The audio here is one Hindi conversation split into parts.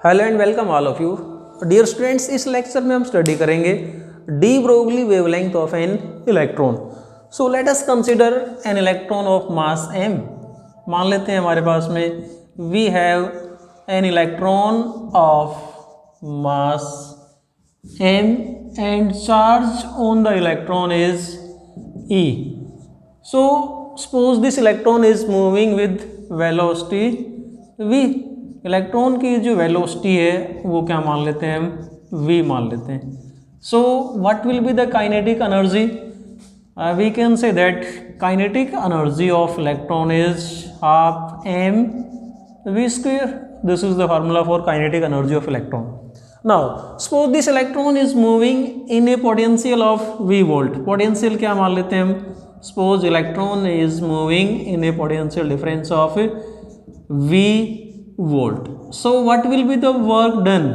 Hello and welcome all of you dear students. इस लेक्चर में हम स्टडी करेंगे de Broglie wavelength of an electron. So let us consider an electron of mass m। मान लेते हैं हमारे पास में we have an electron of mass m and charge on the electron is e। So suppose this electron is moving with velocity v। Electron की जो वेलोसिटी है वो क्या मान लेते हैं हम v मान लेते हैं। So what will be the kinetic energy? We can say that kinetic energy of electron is half m v square। This is the formula for kinetic energy of electron. Now suppose this electron is moving in a potential of v volt. Potential क्या मान लेते हैं हम? Suppose electron is moving in a potential difference of v volt. So what will be the work done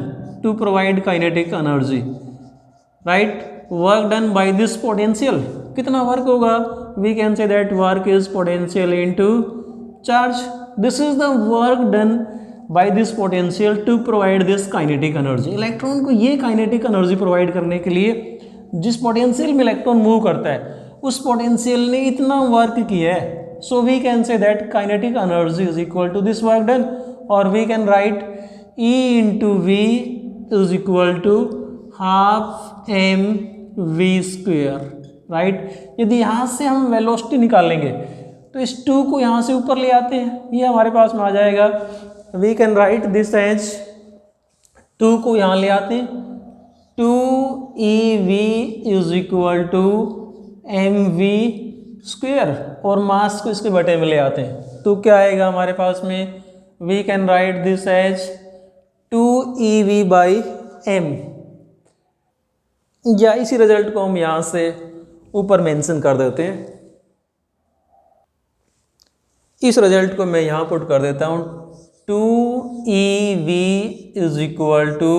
to provide kinetic energy? Right, work done by this potential कितना वर्क होगा? We can say that work is potential into charge. This is the work done by this potential to provide this kinetic energy. Electron को ये kinetic energy प्रोवाइड करने के लिए जिस पोटेंशियल में इलेक्ट्रॉन मूव करता है उस पोटेंशियल ने इतना वर्क किया है। So we can say that kinetic energy is equal to this work done, or we can write E into V is equal to half m v square। Right, यदि यहाँ से हम वेलोसिटी निकालेंगे तो इस 2 को यहाँ से ऊपर ले आते हैं, ये हमारे पास में आ जाएगा। We can write this as 2 को यहाँ ले आते हैं, 2ev is equal to mv square, और मास को इसके बटे में ले आते हैं तो क्या आएगा हमारे पास में? We can write this as 2ev by m। या इसी रिजल्ट को हम यहां से ऊपर मेंशन कर देते हैं। इस रिजल्ट को मैं यहां पुट कर देता हूं, 2ev is equal to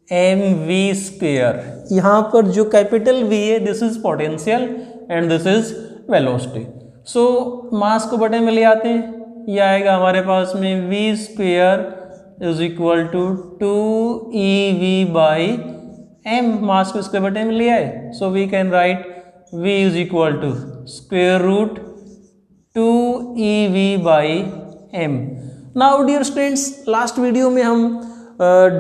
mv square. यहां पर जो कैपिटल V है this is potential and this is velocity. So mass को बटे में ले आते हैं, ये आएगा हमारे पास में v square is equal to 2ev by m। Mass को इसके बटे में ले आए, so we can write v is equal to square root 2ev by m। Now dear students, last video में हम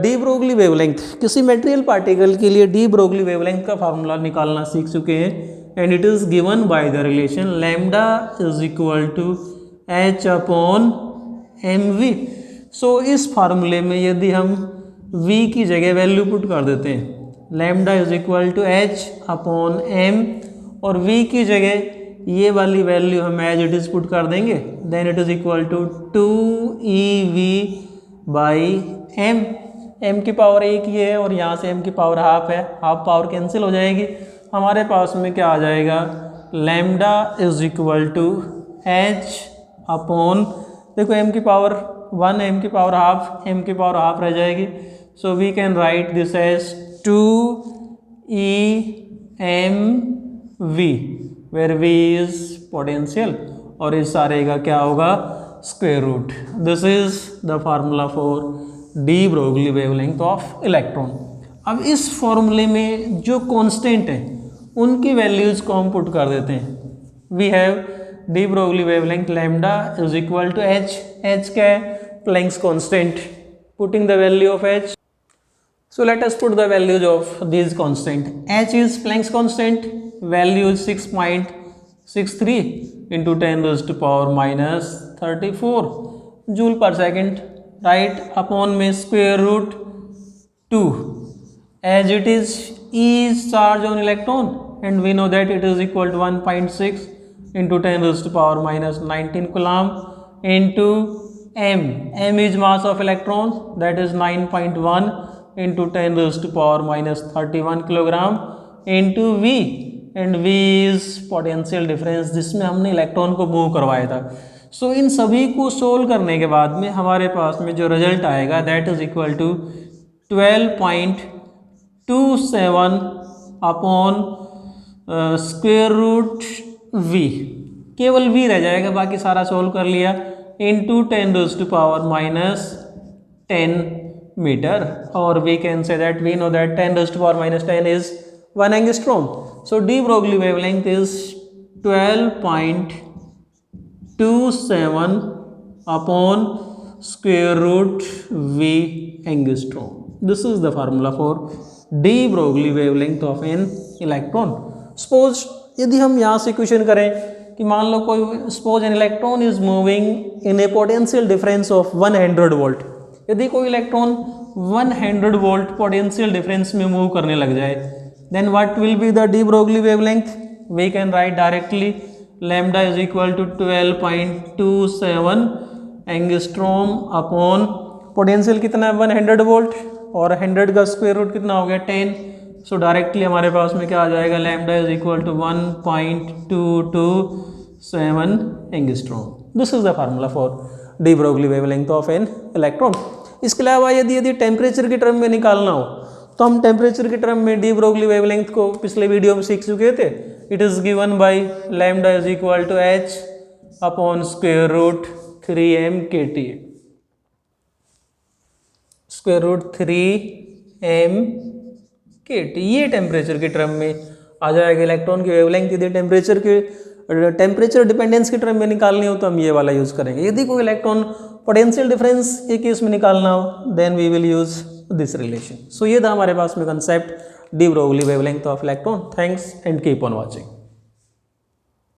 डी ब्रोगली वेवलेंथ, किसी मटेरियल पार्टिकल के लिए डी ब्रोगली वेवलेंथ का फार्मूला निकालना सीख चुके हैं and it is given by the relation lambda is equal to h upon mv। सो इस फार्मूले में यदि हम v की जगह वैल्यू पुट कर देते हैं, lambda is equal to h upon m, और v की जगह ये वाली वैल्यू हम एज इट इज पुट कर देंगे, then it is equal to 2ev by m। m की पावर 1 ये है और यहाँ से m की पावर हाफ है, हाफ पावर कैंसिल हो जाएगी। हमारे पास में क्या आ जाएगा? Lambda is equal to h upon, देखो m की पावर 1, m की पावर हाफ, m की पावर हाफ रह जाएगी। So we can write this as 2emv where v is potential और इस सारे का क्या होगा? Square root. This is the formula for de Broglie wavelength of electron. अब इस फॉर्मूले में जो कांस्टेंट है उनकी वैल्यूज को हम पुट कर देते हैं। We have de Broglie wavelength lambda is equal to h। h क्या है? Planck's constant. Putting the value of h, so let us put the values of this constant. h is Planck's constant, value is 6.63 into 10⁻⁻34 joule per second. Right, upon में square root 2 as it is E is charge on electron and we know that it is equal to 1.6 into 10⁻⁻19 coulomb into m. m is mass of electrons, that is 9.1 into 10⁻31 kilogram into v, and v is potential difference जिसमें हमने इलेक्ट्रॉन को मूव करवाया था। सो इन सभी को सोल्व करने के बाद में हमारे पास में जो रिजल्ट आएगा that is equal to 12.27 upon square root v। केवल v रह जाएगा, बाकी सारा सोल्व कर लिया, into 10⁻⁻10 meter, or we can say that we know that 10 raised to power minus 10 is 1 angstrom. So de Broglie wavelength is 12.27 upon square root v angstrom. This is the formula for de Broglie wavelength of an electron. Suppose यदि हम यहाँ से क्वेश्चन करें कि मान लो कोई suppose an electron is moving in a potential difference of 100 volt, यदि कोई इलेक्ट्रॉन 100 वोल्ट पोटेंशियल डिफरेंस में मूव करने लग जाए, then what will be the de Broglie wavelength? We can write directly lambda is equal to 12.27 angstrom upon potential कितना है 100 वोल्ट, और 100 का स्क्वायर रूट कितना हो गया 10. सो डायरेक्टली हमारे पास में क्या आ जाएगा, lambda is equal to 1.227 angstrom. This is the formula for de Broglie wavelength of an electron. इसके अलावा यदि टेम्परेचर की टर्म में निकालना हो तो हम टेम्परेचर की टर्म में डी ब्रोगली वेवलेंथ को पिछले वीडियो में सीख चुके थे. It is given by lambda is equal to H upon square root 3m KT. Square root 3m KT ये टेम्परेचर की टर्म में आ जाएगा. इलेक्ट्रॉन की वेवलेंथ यदि टेम्परेचर डिपेंडेंस की टर्म में निकालनी हो तो हम ये वाला यूज करेंगे. यदि कोई इलेक्ट्रॉन पोटेंशियल डिफरेंस के केस में निकालना हो then we will use this relation. So ये था हमारे पास में concept de Broglie wavelength of electron. Thanks and keep on watching.